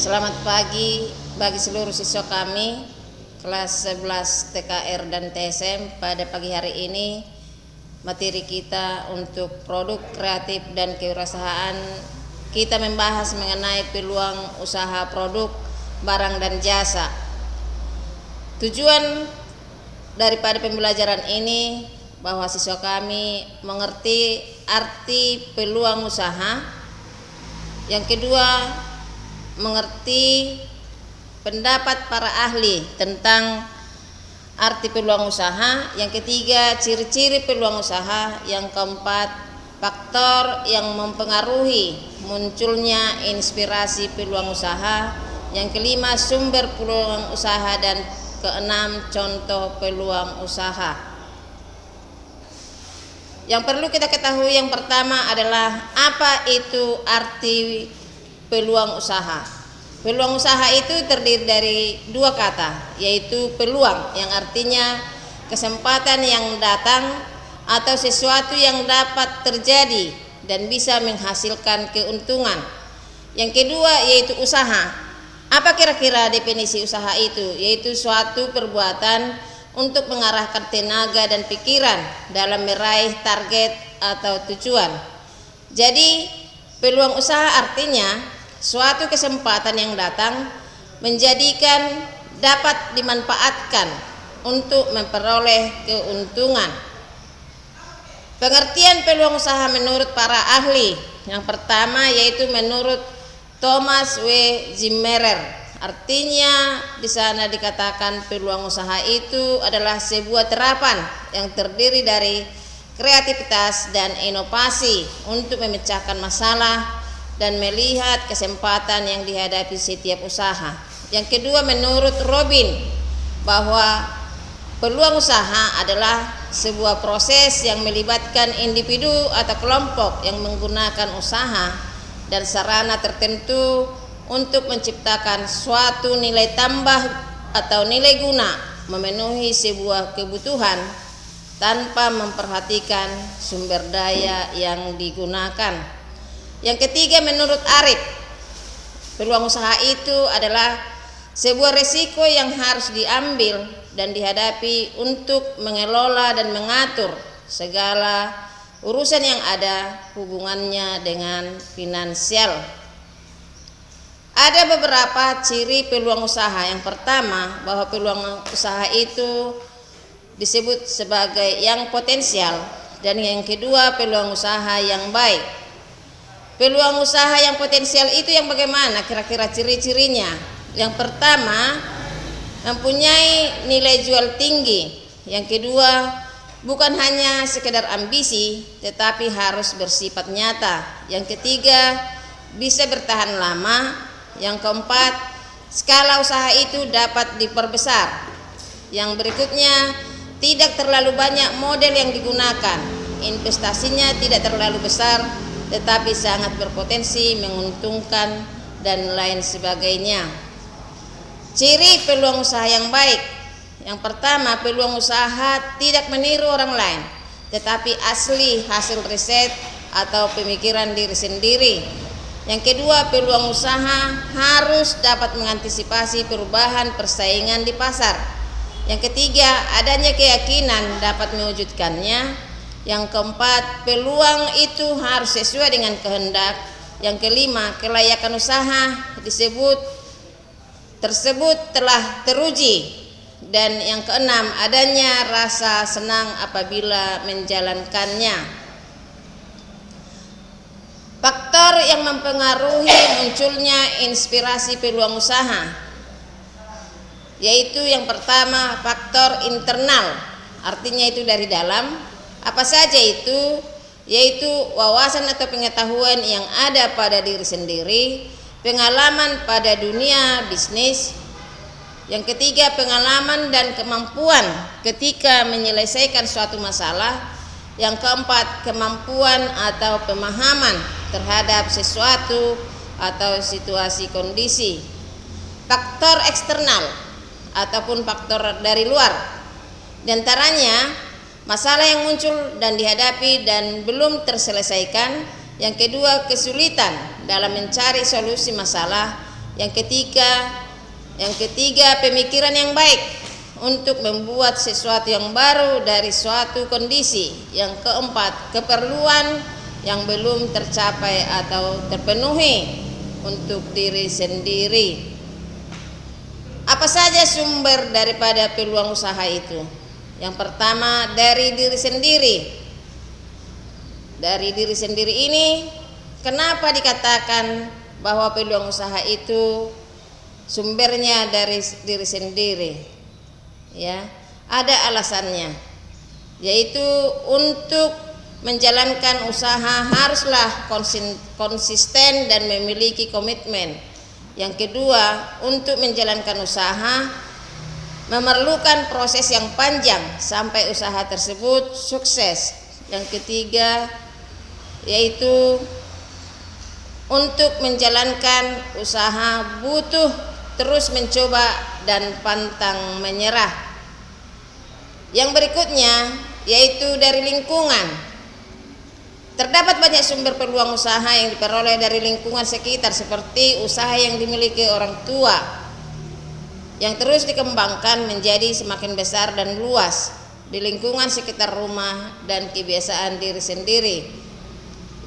Selamat pagi bagi seluruh siswa kami kelas 11 TKR dan TSM. Pada pagi hari ini materi kita untuk produk kreatif dan kewirausahaan, kita membahas mengenai peluang usaha produk, barang dan jasa. Tujuan daripada pembelajaran ini bahwa siswa kami mengerti arti peluang usaha. Yang kedua, mengerti pendapat para ahli tentang arti peluang usaha. Yang ketiga, ciri-ciri peluang usaha. Yang keempat, faktor yang mempengaruhi munculnya inspirasi peluang usaha. Yang kelima, sumber peluang usaha. Dan keenam, contoh peluang usaha. Yang perlu kita ketahui yang pertama adalah apa itu arti peluang usaha. Peluang usaha itu terdiri dari dua kata, yaitu peluang yang artinya kesempatan yang datang atau sesuatu yang dapat terjadi dan bisa menghasilkan keuntungan. Yang kedua yaitu usaha. Apa kira-kira definisi usaha itu? Yaitu suatu perbuatan untuk mengarahkan tenaga dan pikiran dalam meraih target atau tujuan. Jadi peluang usaha artinya suatu kesempatan yang datang menjadikan dapat dimanfaatkan untuk memperoleh keuntungan. Pengertian peluang usaha menurut para ahli. Yang pertama yaitu menurut Thomas W. Zimmerer. Artinya di sana dikatakan peluang usaha itu adalah sebuah terapan yang terdiri dari kreativitas dan inovasi untuk memecahkan masalah dan melihat kesempatan yang dihadapi setiap usaha. Yang kedua menurut Robin bahwa peluang usaha adalah sebuah proses yang melibatkan individu atau kelompok yang menggunakan usaha dan sarana tertentu untuk menciptakan suatu nilai tambah atau nilai guna, memenuhi sebuah kebutuhan tanpa memperhatikan sumber daya yang digunakan. Yang ketiga menurut Arif, peluang usaha itu adalah sebuah risiko yang harus diambil dan dihadapi untuk mengelola dan mengatur segala urusan yang ada hubungannya dengan finansial. Ada beberapa ciri peluang usaha. Yang pertama, bahwa peluang usaha itu disebut sebagai yang potensial, dan yang kedua peluang usaha yang baik. Peluang usaha yang potensial itu yang bagaimana kira-kira ciri-cirinya? Yang pertama, mempunyai nilai jual tinggi. Yang kedua, bukan hanya sekedar ambisi tetapi harus bersifat nyata. Yang ketiga, bisa bertahan lama. Yang keempat, skala usaha itu dapat diperbesar. Yang berikutnya, tidak terlalu banyak model yang digunakan. Investasinya tidak terlalu besar tetapi sangat berpotensi menguntungkan dan lain sebagainya. Ciri peluang usaha yang baik. Yang pertama, peluang usaha tidak meniru orang lain tetapi asli hasil riset atau pemikiran diri sendiri. Yang kedua, peluang usaha harus dapat mengantisipasi perubahan persaingan di pasar. Yang ketiga, adanya keyakinan dapat mewujudkannya. Yang keempat, peluang itu harus sesuai dengan kehendak. Yang kelima, kelayakan usaha tersebut telah teruji. Dan yang keenam, adanya rasa senang apabila menjalankannya. Faktor yang mempengaruhi munculnya inspirasi peluang usaha, yaitu yang pertama faktor internal, artinya itu dari dalam. Apa saja itu? Yaitu wawasan atau pengetahuan yang ada pada diri sendiri, pengalaman pada dunia bisnis. Yang ketiga, pengalaman dan kemampuan ketika menyelesaikan suatu masalah. Yang keempat, kemampuan atau pemahaman terhadap sesuatu atau situasi kondisi. Faktor eksternal ataupun faktor dari luar, di antaranya masalah yang muncul dan dihadapi dan belum terselesaikan. Yang kedua, kesulitan dalam mencari solusi masalah. Yang ketiga, pemikiran yang baik untuk membuat sesuatu yang baru dari suatu kondisi. Yang keempat, keperluan yang belum tercapai atau terpenuhi untuk diri sendiri. Apa saja sumber daripada peluang usaha itu? Yang pertama, dari diri sendiri. Dari diri sendiri ini, kenapa dikatakan bahwa peluang usaha itu sumbernya dari diri sendiri? Ya, ada alasannya, yaitu untuk menjalankan usaha haruslah konsisten dan memiliki komitmen. Yang kedua, untuk menjalankan usaha memerlukan proses yang panjang sampai usaha tersebut sukses. Yang ketiga, yaitu untuk menjalankan usaha butuh terus mencoba dan pantang menyerah. Yang berikutnya, yaitu dari lingkungan. Terdapat banyak sumber peluang usaha yang diperoleh dari lingkungan sekitar, seperti usaha yang dimiliki orang tua yang terus dikembangkan menjadi semakin besar dan luas di lingkungan sekitar rumah dan kebiasaan diri sendiri.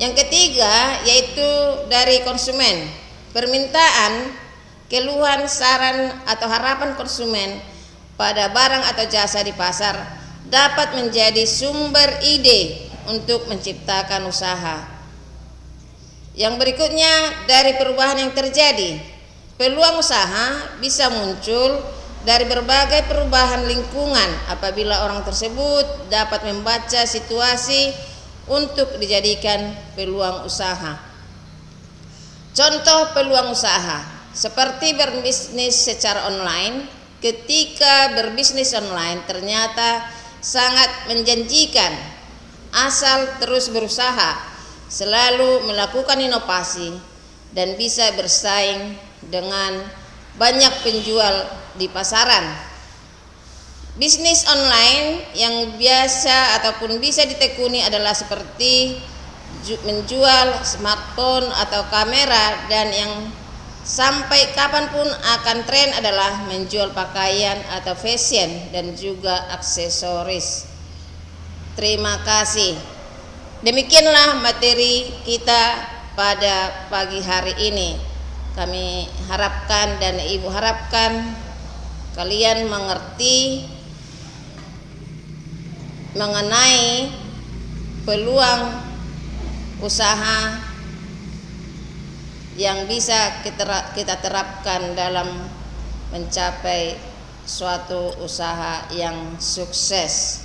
Yang ketiga, yaitu dari konsumen. Permintaan, keluhan, saran atau harapan konsumen pada barang atau jasa di pasar dapat menjadi sumber ide untuk menciptakan usaha. Yang berikutnya, dari perubahan yang terjadi. Peluang usaha bisa muncul dari berbagai perubahan lingkungan apabila orang tersebut dapat membaca situasi untuk dijadikan peluang usaha. Contoh peluang usaha seperti berbisnis secara online. Ketika berbisnis online ternyata sangat menjanjikan asal terus berusaha, selalu melakukan inovasi dan bisa bersaing dengan banyak penjual di pasaran. Bisnis online yang biasa ataupun bisa ditekuni adalah seperti menjual smartphone atau kamera, dan yang sampai kapanpun akan tren adalah menjual pakaian atau fashion dan juga aksesoris. Terima kasih. Demikianlah materi kita pada pagi hari ini. Kami harapkan dan Ibu harapkan kalian mengerti mengenai peluang usaha yang bisa kita terapkan dalam mencapai suatu usaha yang sukses.